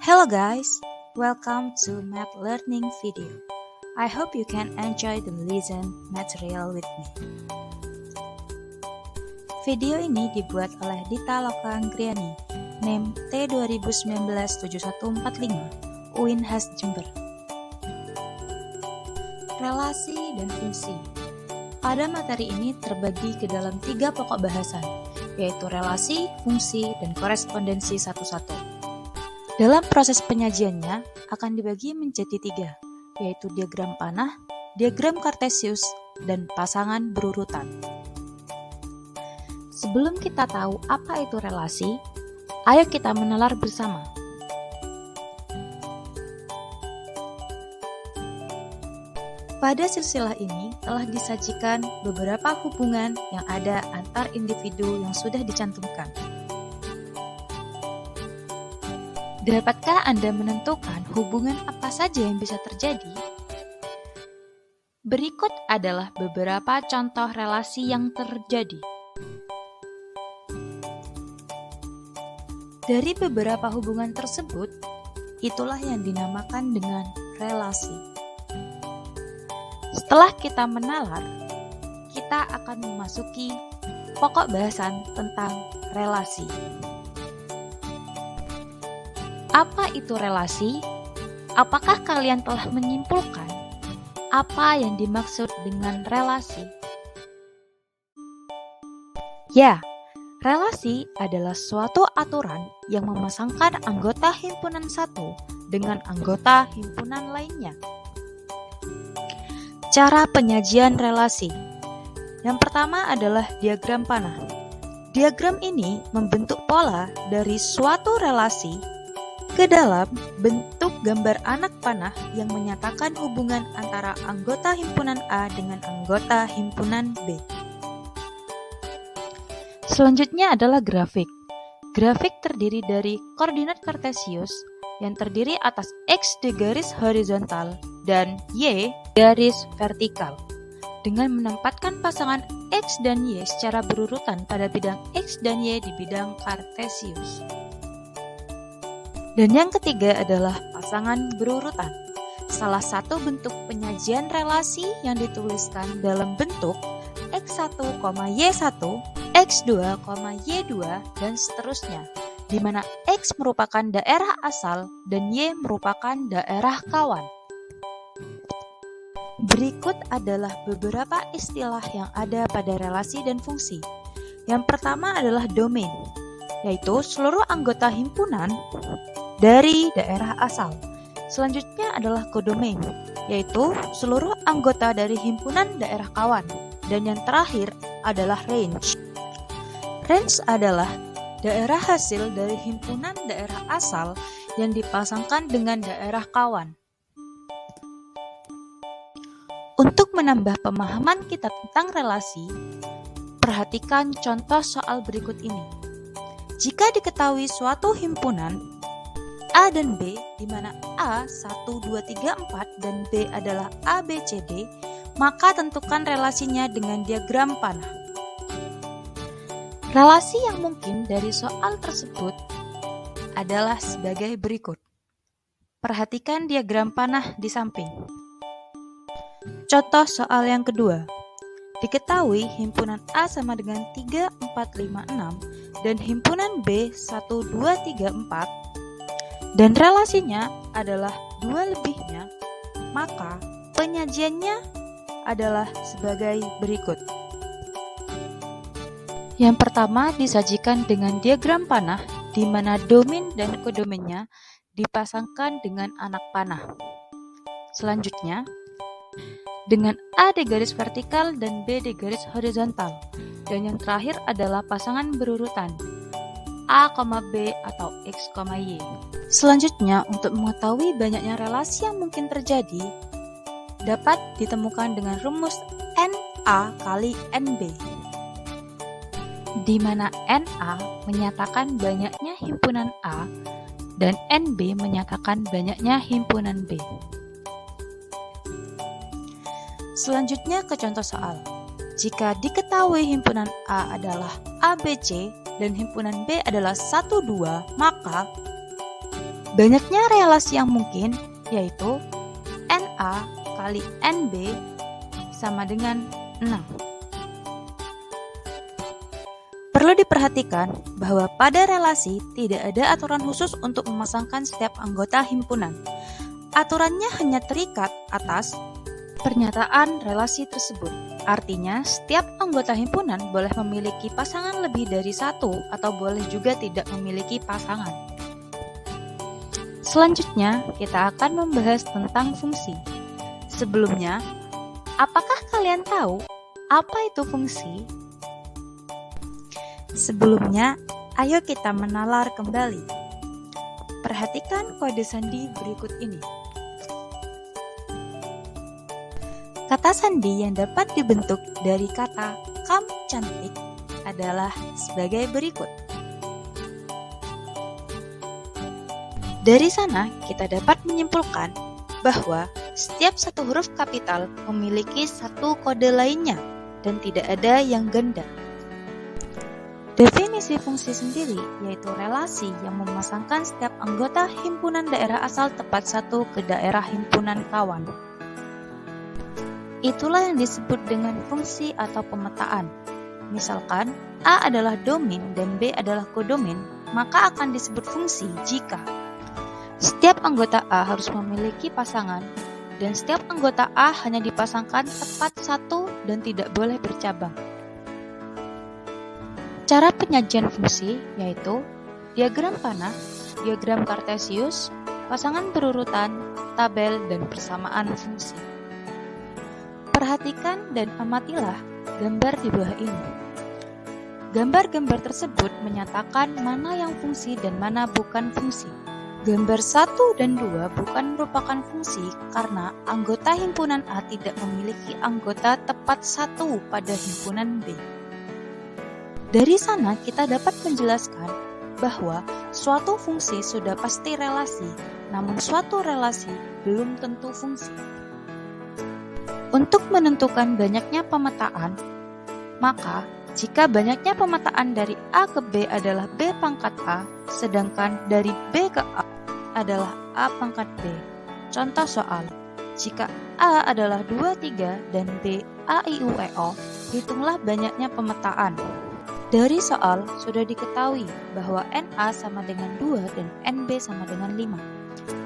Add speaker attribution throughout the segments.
Speaker 1: Hello guys, welcome to Math Learning video. I hope you can enjoy the lesson material with me. Video ini dibuat oleh Dita Loka-Anggriani, NIM T20197145, UINHAS Jember. Relasi dan fungsi. Pada materi ini terbagi ke dalam 3 pokok bahasan, yaitu relasi, fungsi, dan korespondensi satu-satu. Dalam proses penyajiannya akan dibagi menjadi 3, yaitu diagram panah, diagram Cartesius, dan pasangan berurutan. Sebelum kita tahu apa itu relasi, ayo kita menalar bersama. Pada silsilah ini telah disajikan beberapa hubungan yang ada antar individu yang sudah dicantumkan. Dapatkah Anda menentukan hubungan apa saja yang bisa terjadi? Berikut adalah beberapa contoh relasi yang terjadi. Dari beberapa hubungan tersebut, itulah yang dinamakan dengan relasi. Setelah kita menalar, kita akan memasuki pokok bahasan tentang relasi. Apa itu relasi? Apakah kalian telah menyimpulkan apa yang dimaksud dengan relasi? Ya, relasi adalah suatu aturan yang memasangkan anggota himpunan satu dengan anggota himpunan lainnya. Cara penyajian relasi. Yang pertama adalah diagram panah. Diagram ini membentuk pola dari suatu relasi ke dalam bentuk gambar anak panah yang menyatakan hubungan antara anggota himpunan A dengan anggota himpunan B. Selanjutnya adalah grafik. Grafik terdiri dari koordinat Cartesius yang terdiri atas X di garis horizontal dan Y garis vertikal, dengan menempatkan pasangan X dan Y secara berurutan pada bidang X dan Y di bidang Cartesius. Dan yang ketiga adalah pasangan berurutan. Salah satu bentuk penyajian relasi yang dituliskan dalam bentuk X1, Y1, X2, Y2, dan seterusnya, di mana X merupakan daerah asal dan Y merupakan daerah kawan. Berikut adalah beberapa istilah yang ada pada relasi dan fungsi. Yang pertama adalah domain, yaitu seluruh anggota himpunan dari daerah asal. Selanjutnya adalah kodomain, yaitu seluruh anggota dari himpunan daerah kawan. Dan yang terakhir adalah range. Range adalah daerah hasil dari himpunan daerah asal yang dipasangkan dengan daerah kawan. Untuk menambah pemahaman kita tentang relasi, perhatikan contoh soal berikut ini. Jika diketahui suatu himpunan A dan B, di mana A 1, 2, 3, 4 dan B adalah A, B, C, D, maka tentukan relasinya dengan diagram panah. Relasi yang mungkin dari soal tersebut adalah sebagai berikut. Perhatikan diagram panah di samping. Contoh soal yang kedua. Diketahui himpunan A sama dengan 3, 4, 5, 6 dan himpunan B 1, 2, 3, 4 dan relasinya adalah 2 lebihnya, maka penyajiannya adalah sebagai berikut. Yang pertama disajikan dengan diagram panah di mana domain dan kodomainnya dipasangkan dengan anak panah. Selanjutnya, dengan A di garis vertikal dan B di garis horizontal. Dan yang terakhir adalah pasangan berurutan A, B atau X, Y. Selanjutnya, untuk mengetahui banyaknya relasi yang mungkin terjadi, dapat ditemukan dengan rumus NA kali NB, di mana NA menyatakan banyaknya himpunan A dan NB menyatakan banyaknya himpunan B. Selanjutnya ke contoh soal. Jika diketahui himpunan A adalah ABC dan himpunan B adalah 1, 2, maka Banyaknya relasi yang mungkin yaitu NA kali NB sama dengan 6. Perlu diperhatikan bahwa pada relasi tidak ada aturan khusus untuk memasangkan setiap anggota himpunan. Aturannya hanya terikat atas pernyataan relasi tersebut. Artinya, setiap anggota himpunan boleh memiliki pasangan lebih dari satu atau boleh juga tidak memiliki pasangan. Selanjutnya, kita akan membahas tentang fungsi. Sebelumnya, apakah kalian tahu apa itu fungsi? Sebelumnya, ayo kita menalar kembali. Perhatikan kode sandi berikut ini. Kata sandi yang dapat dibentuk dari kata kamu cantik adalah sebagai berikut. Dari sana, kita dapat menyimpulkan bahwa setiap satu huruf kapital memiliki satu kode lainnya dan tidak ada yang ganda. Definisi fungsi sendiri yaitu relasi yang memasangkan setiap anggota himpunan daerah asal tepat satu ke daerah himpunan kawan. Itulah yang disebut dengan fungsi atau pemetaan. Misalkan A adalah domain dan B adalah kodomain, maka akan disebut fungsi jika setiap anggota A harus memiliki pasangan dan setiap anggota A hanya dipasangkan tepat satu dan tidak boleh bercabang. Cara penyajian fungsi yaitu diagram panah, diagram kartesius, pasangan berurutan, tabel, dan persamaan fungsi. Perhatikan dan amatilah gambar di bawah ini. Gambar-gambar tersebut menyatakan mana yang fungsi dan mana bukan fungsi. Gambar 1 dan 2 bukan merupakan fungsi karena anggota himpunan A tidak memiliki anggota tepat satu pada himpunan B. Dari sana kita dapat menjelaskan bahwa suatu fungsi sudah pasti relasi, namun suatu relasi belum tentu fungsi. Untuk menentukan banyaknya pemetaan, maka jika banyaknya pemetaan dari A ke B adalah B pangkat A, sedangkan dari B ke A adalah A pangkat B. Contoh soal, jika A adalah 2, 3 dan B A, I, U, E, O, hitunglah banyaknya pemetaan. Dari soal sudah diketahui bahwa NA sama dengan 2 dan NB sama dengan 5.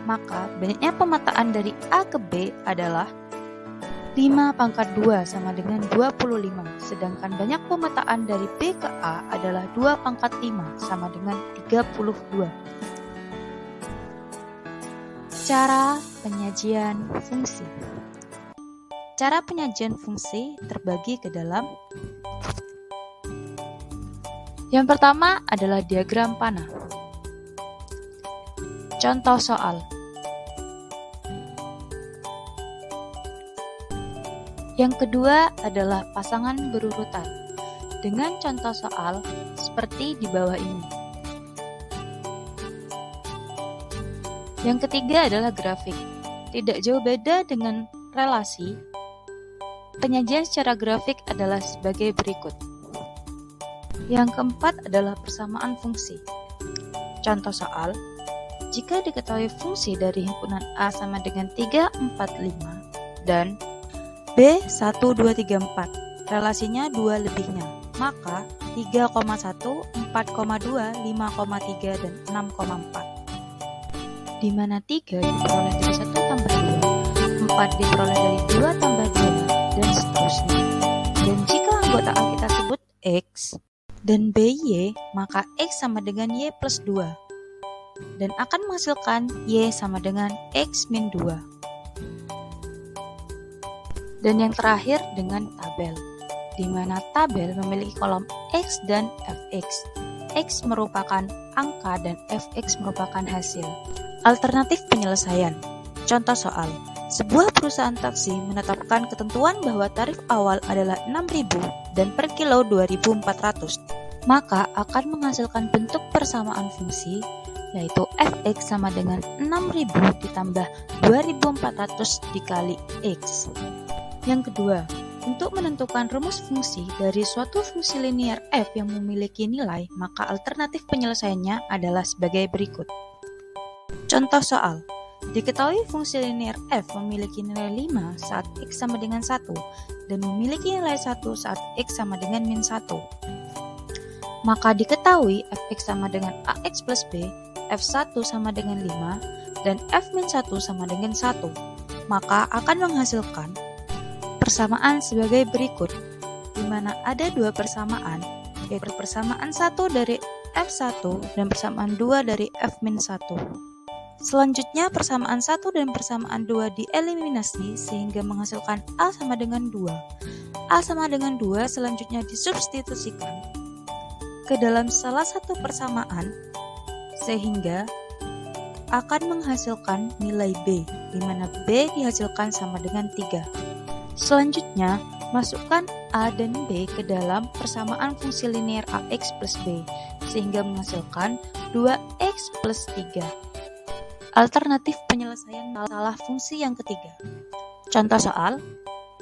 Speaker 1: Maka banyaknya pemetaan dari A ke B adalah 5 pangkat 2 sama dengan 25, sedangkan banyak pemetaan dari B ke A adalah 2 pangkat 5 sama dengan 32. Cara penyajian fungsi. Cara penyajian fungsi terbagi ke dalam. Yang pertama adalah diagram panah. Contoh soal. Yang kedua adalah pasangan berurutan, dengan contoh soal seperti di bawah ini. Yang ketiga adalah grafik, tidak jauh beda dengan relasi. Penyajian secara grafik adalah sebagai berikut. Yang keempat adalah persamaan fungsi. Contoh soal, jika diketahui fungsi dari himpunan A sama dengan 3, 4, 5, dan B 1, 2, 3, 4 relasinya 2 lebihnya, maka 3,1, 4,2, 5,3, dan 6,4, di mana 3 diperoleh dari 1 tambah 2, 4 diperoleh dari 2 tambah 2, dan seterusnya. Dan jika anggota A kita sebut X dan B Y, maka X sama dengan Y plus 2 dan akan menghasilkan Y sama dengan X min 2. Dan yang terakhir dengan tabel, di mana tabel memiliki kolom X dan Fx. X merupakan angka dan Fx merupakan hasil. Alternatif penyelesaian. Contoh soal, sebuah perusahaan taksi menetapkan ketentuan bahwa tarif awal adalah 6.000 dan per kilo 2.400. Maka akan menghasilkan bentuk persamaan fungsi, yaitu Fx sama dengan 6.000 ditambah 2.400 dikali X. Yang kedua, untuk menentukan rumus fungsi dari suatu fungsi linear f yang memiliki nilai, maka alternatif penyelesaiannya adalah sebagai berikut. Contoh soal. Diketahui fungsi linear f memiliki nilai 5 saat x sama dengan 1 dan memiliki nilai 1 saat x sama dengan min 1. Maka diketahui fx sama dengan ax plus b, f1 sama dengan 5, dan f min 1 sama dengan 1. Maka akan menghasilkan persamaan sebagai berikut, di mana ada dua persamaan, yaitu persamaan 1 dari f1 dan persamaan 2 dari f min 1. Selanjutnya persamaan 1 dan persamaan 2 dieliminasi sehingga menghasilkan A sama dengan 2. A sama dengan 2 selanjutnya disubstitusikan ke dalam salah satu persamaan sehingga akan menghasilkan nilai B, di mana B dihasilkan sama dengan 3. Selanjutnya, masukkan A dan B ke dalam persamaan fungsi linear AX plus B sehingga menghasilkan 2X plus 3. Alternatif penyelesaian masalah fungsi yang ketiga. Contoh soal,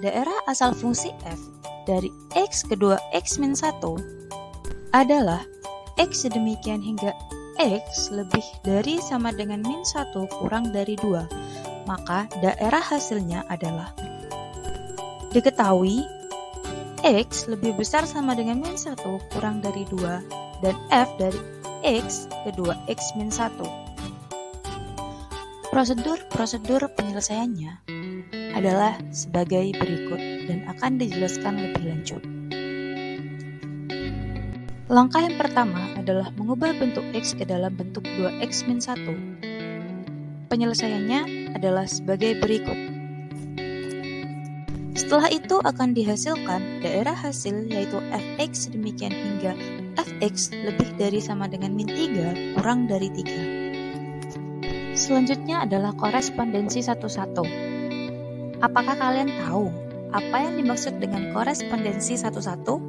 Speaker 1: daerah asal fungsi f dari x kedua x min 1 adalah x sedemikian hingga x lebih dari sama dengan min 1 kurang dari 2. Maka daerah hasilnya adalah diketahui x lebih besar sama dengan min 1 kurang dari 2 dan f dari x kedua x min 1. Prosedur penyelesaiannya adalah sebagai berikut dan akan dijelaskan lebih lanjut. Langkah yang pertama adalah mengubah bentuk x ke dalam bentuk 2x min 1. Penyelesaiannya adalah sebagai berikut. Setelah itu akan dihasilkan daerah hasil yaitu fx sedemikian hingga fx lebih dari sama dengan min 3 kurang dari 3. Selanjutnya adalah korespondensi satu-satu. Apakah kalian tahu apa yang dimaksud dengan korespondensi satu-satu?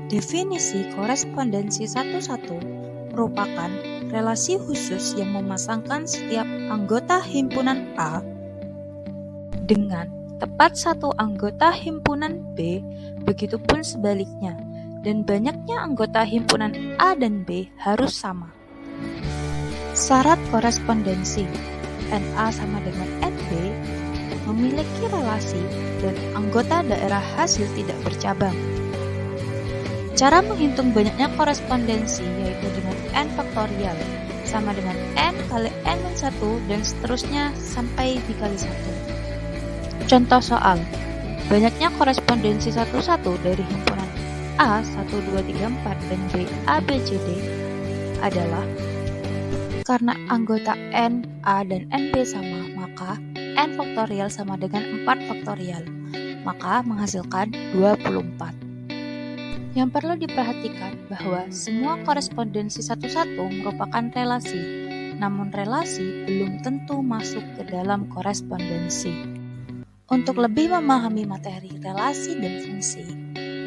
Speaker 1: Definisi korespondensi satu-satu merupakan relasi khusus yang memasangkan setiap anggota himpunan A dengan tepat satu anggota himpunan B, begitupun sebaliknya, dan banyaknya anggota himpunan A dan B harus sama. Syarat korespondensi NA sama dengan NB memiliki relasi dan anggota daerah hasil tidak bercabang. Cara menghitung banyaknya korespondensi yaitu dengan N faktorial sama dengan N kali N-1 dan seterusnya sampai dikali 1. Contoh soal, banyaknya korespondensi satu-satu dari himpunan A 1, 2, 3, 4 dan B, A, B, C, D adalah karena anggota N, A, dan NB sama, maka N faktorial sama dengan 4 faktorial, maka menghasilkan 24. Yang perlu diperhatikan bahwa semua korespondensi satu-satu merupakan relasi, namun relasi belum tentu masuk ke dalam korespondensi. Untuk lebih memahami materi relasi dan fungsi,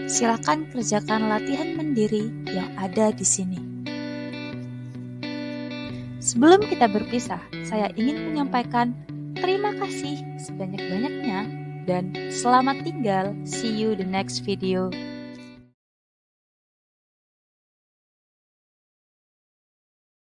Speaker 1: silakan kerjakan latihan mandiri yang ada di sini. Sebelum kita berpisah, saya ingin menyampaikan terima kasih sebanyak-banyaknya dan selamat tinggal. See you the next video.